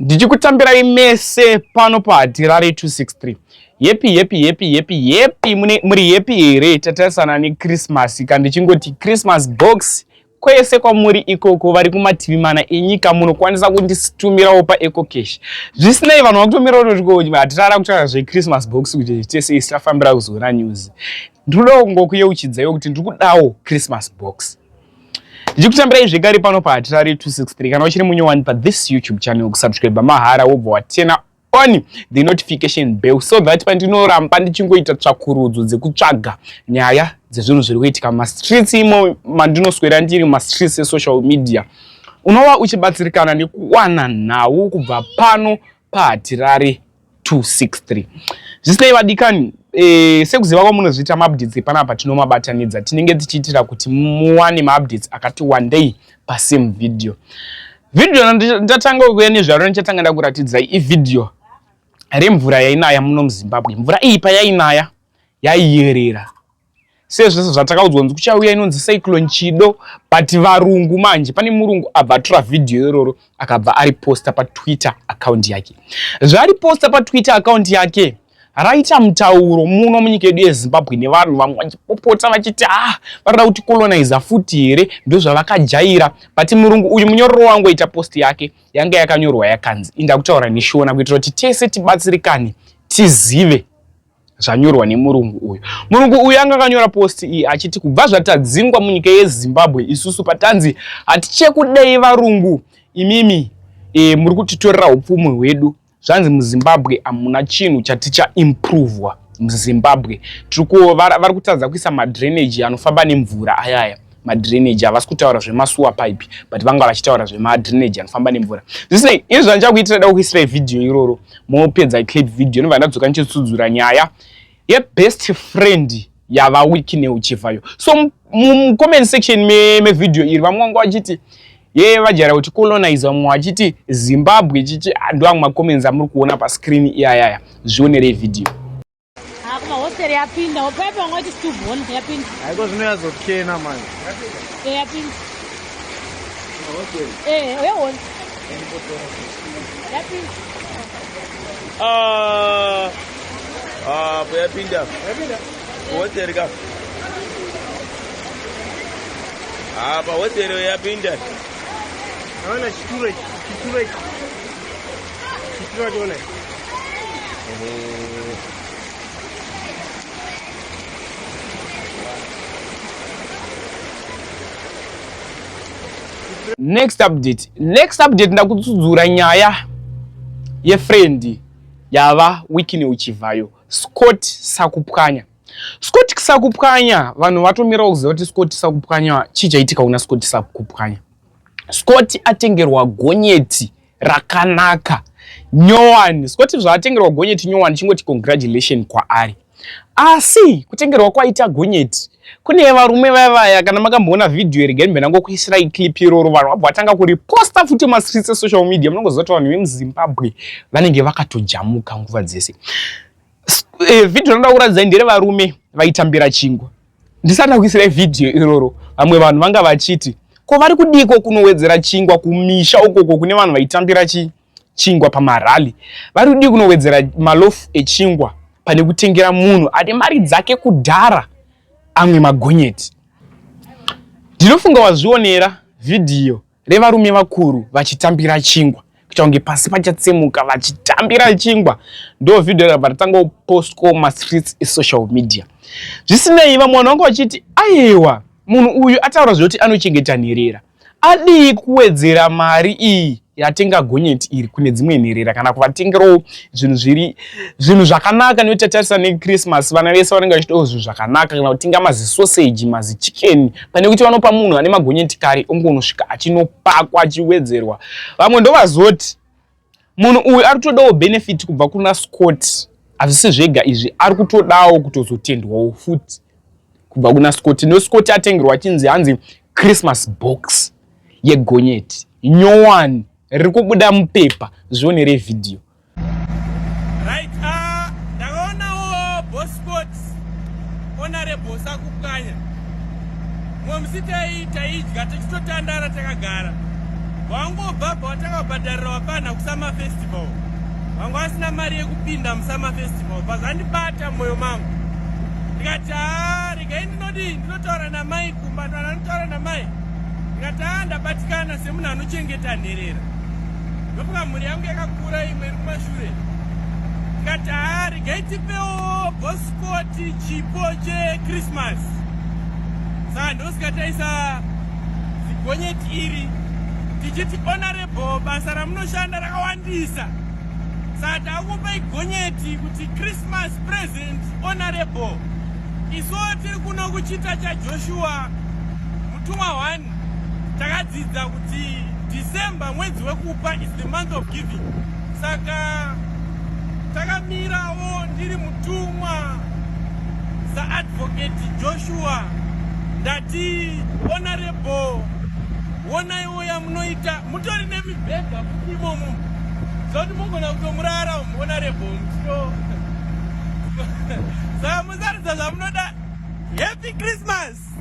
Ndichikutambirai mese pano paDirari 263. Yepi muri yepi here tatarisana neChristmas kandi chingoti Christmas box kwese kwamuri ikoko vari kumativi mana enyika munokwanisa kunditumirawo paEco Cash. Zvisinei vanhu vakutomira kuti hatitara kutaura zveChristmas box kuti tese isafambira kuzoona news. Ndinoda kungokuyeuchidzaiwo kuti ndikudawo Christmas box. Ndikutambirai zvekare pano paDirari 263 kana uchiri munyowani pa this YouTube channel kusubscribe mahara wobva watena on the notification bell so that pandinoramba ndichingoita tsvakurudzo dzekutsvaga nyaya dzezvinhu zviri kuitika mastreets imo mandinoswera ndiri mastreets esocial media unova uchibatsirikana nekuwana nhau kubva pano paDirari 263. Zvisinei vadikani, sekuziva kwamunozviita maupdates panapa tinomabatanidza tinenge tichiitira kuti muwane maupdates akati one day pasame video. Video ndatanga kuuya nezvaro ndichatanga ndakuratidzai ivideo remvura yainaya muno muZimbabwe. Mvura iyi payainaya yaiyerera. Sezvo zvatakaudzwa kunzi kuchauya inonzi cyclone Chido, but varungu manje pane murungu abva atora video iroro akabva ari posta pa Twitter account yake. Zvari posta pa Twitter account yake raita mutauro muno munyika yedu yeZimbabwe nevanhu vamwe vachipopota vachiti varida kuti colonizer futi here ndozvavakajaira, but murungu uyu munyororo wangu aita post yake yanga yakanyorwa yakanzi inda kutaura neshona kuitira kuti tese tibatsirikane tizive zvanyorwa nemurungu uyu. Murungu uyu anga akanyora post iyi achiti kubva zvatadzingwa munyika yeZimbabwe isusu patanzi hatichekudei varungu imimi muri kutitorera upfumi hwedu. Zvanzi muZimbabwe hamuna chinhu chaticha improvewa muZimbabwe. Vari kutadza kuisa madrainage anofamba nemvura ayaya. Madrainage havasi kutaura zvemasewer pipe but vanga vachitaura zvemadrainage anofamba nemvura. Zvisinei, ini zvandichakuitira da kuisira video iroro mopedza clip video ndobva ndadzoka ndichitsudzura nyaya yebest friend yava Wicknell Chivhayo. So comment section me video iri vamwe vanga vachiti vajara kuti colonizer vamwe vachiti Zimbabwe chichi ndo amwe macomments amuri kuona pa screen iyayaya. Zvionere video. Hostel yapinda, upepe wangati stubone yapinda. Haiko zvinoyazokena man. Yapinda. Uyawona. Yapinda. Yapinda. Yapinda. Hostel ka. Pa hostel yapinda. Naona chiture jole. Next update ndakutsudzura nyaya yefriend yava Wicknell Chivhayo, Scott Sakupwanya. Scott Sakupwanya vanhu vatomira kuziva kuti Scott Sakupwanya chichaitika kuna Scott Sakupwanya. Scott atengerwa gonyeti rakanaka nyowani. Scott zvaatengerwa gonyeti nyowani chingoti congratulation kwaari. Asi kutengerwa kwaita gonyeti kune varume vaya kana makamboona video iri gembe nangokuisira clip iroro vanhu vabva vatanga kuriposta futi mastreets esocial media munongoziva kuti vanhu vemuZimbabwe vanenge vakatojamuka nguva dzese. Video ndoda kuradzai ndere varume vaitambira chingwa. Ndisana kuisira video iroro vamwe vanhu vanga vachiti ko vari kudiko kunowedzera chingwa kumisha ukoko kune vanhu vaitambira chingwa pamarali. Vari kudiko kunowedzera malofu echingwa pane kutengera munhu ane mari dzake kudhara amwe magonyeti. Ndinofunga wazvionera video revarume vakuru vachitambira chingwa kuchange pasi pachatsemuka vachitambira chingwa. Ndo video rabva ratanga kupost kumastreets esocial media. Zvisinei vamwe vanhu vanga vachiti aiwa munhu uyu ataura zvoti anochengeta nherera, adii kuwedzera mari iyi yatenga gonyeti iri kune dzimwe nherera kana kuvatengerawo zvinhu zvakanaka. Nekuti tatarisa neChristmas vana vese vanenge vachitawo zvinhu zvakanaka kana kutenga mazisoseji mazichicken pane kuti vanopa munhu ane magonyeti kare ongonosvika achinopakwa achiwedzerwa. Vamwe ndovazoti munhu uyu ari kutodawo benefit kubva kuna Scott. Hazvisi zvega izvi, ari kutodawo kutozotendwawo futi kubva kuna Scott. NoScott atengerwa chinzi hanzi Christmas box yegonyeti nyowani riri kubuda mupepa. Zvionere video. Right, ndakaonawo boss Scott honorable Sakupwanya. Mumwe musi taidya tichitotandara takagara wangobva watakabhadharira wapana kusama festival vanga vasina mari yekupinda musama festival pazandibata mwoyo mangu ndikati regai ndinotaura namai kumba ndo anotaura namai ndikati ndabatikana semunhu anochengeta nherera ndofunga mhuri yangu yakakura imwe iri kumashure ndikati regai tipewo bosikoti chipo chekrismas saka ndosikataisa zigonyeti iri tichiti honorable basa ramunoshanda rakawandisa saka takupai gonyeti kuti christmas present honorable iso tiri kuno kuchita chajoshua mutumwa 1 takadzidza kuti December mwedzi wekupa is the month of giving saka takamirawo ndiri mutumwa saadvocate Joshua ndati honorable wonaiwo yamunoita mutori nemibhedha kuti imomo zoti mugona kutomurara honorable mutiro saka musaridza zvamunoda. Happy Christmas.